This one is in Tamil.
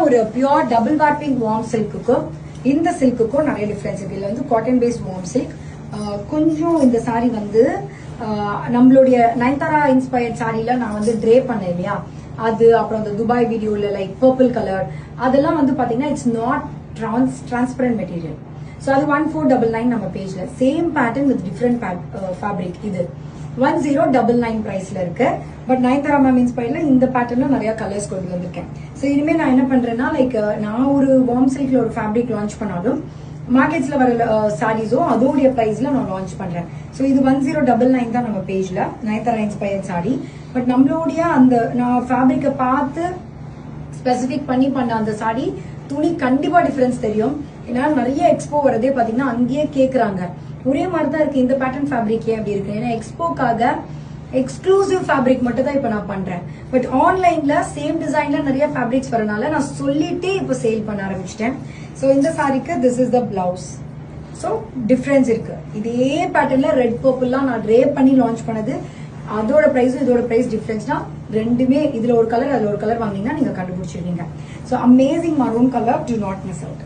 ஒரு பியூர் டபுள் வார்ப்பிங் வார்ம் சில்க்குக்கும் இந்த சில்க்குக்கும் நிறைய டிஃபரன்ஸ் இருக்கு. இதுல வந்து காட்டன் பேஸ்ட் வார்ம் சில்க். கொஞ்சம் இந்த சாரி வந்து நம்மளுடைய நயன்தாரா இன்ஸ்பயர்ட் சாரில நான் வந்து ட்ரே பண்ணேன் இல்லையா, அது அப்புறம் இந்த துபாய் வீடியோல லைக் பர்பிள் கலர் அதெல்லாம் வந்து பாத்தீங்கன்னா it's not transparent material. So அது 1499 நம்ம பேஜ்ல same pattern with different fabric. இது 1099 பிரைஸ்ல இருக்கு. பட் நயன்தாரா மேம் இன்ஸ்பயர்ல இந்த பேட்டர்ன்ல நிறைய கலர்ஸ் கொண்டு வந்திருக்கேன். ஸோ இனிமே நான் என்ன பண்றேன்னா லைக் நான் ஒரு வார்ம் சில்க்ல ஒரு ஃபேப்ரிக் லான்ச் பண்ணாலும் மார்க்கெட்ஸ்ல வர சாரீஸோ அதோடைய பிரைஸ்ல நான் லான்ச் பண்றேன். ஸோ இது 1099 தான் நம்ம பேஜ்ல நயன்தாரா இன்ஸ்பயர்ட் சாரி. பட் நம்மளுடைய அந்த நான் ஃபேப்ரிக்கை பார்த்து ஸ்பெசிபிக் பண்ணி பண்ண அந்த சாரி துணி கண்டிப்பா டிஃபரன்ஸ் தெரியும். ஏன்னா நிறைய எக்ஸ்போ வரதே பாத்தீங்கன்னா அங்கேயே கேக்குறாங்க ஒரே மாதிரி தான் இருக்கு இந்த பேட்டர்ன் ஃபேப்ரிக் ஏன் அப்படி இருக்கு. ஏன்னா எக்ஸ்போக்காக எக்ஸ்க்ளூசிவ் ஃபேப்ரிக் மட்டும் தான் இப்ப நான் பண்றேன். பட் ஆன்லைன்ல சேம் டிசைன்ல நிறைய ஃபேப்ரிக்ஸ் வரனால நான் சொல்லிட்டே இப்ப சேல் பண்ண ஆரம்பிச்சிட்டேன். ஸோ இந்த சாரிக்கு this is the blouse. So difference இருக்கு. இதே பேட்டர்ன்ல ரெட் பர்பிள்லாம் நான் ட்ரே பண்ணி லான்ச் பண்ணது அதோட பிரைஸும் இதோட பிரைஸ் டிஃபரன்ஸ்னா ரெண்டுமே இதுல ஒரு கலர் அதுல ஒரு கலர் வாங்கினீங்கன்னா நீங்க கண்டுபிடிச்சிருக்கீங்க. So amazing maroon colour, do not miss out.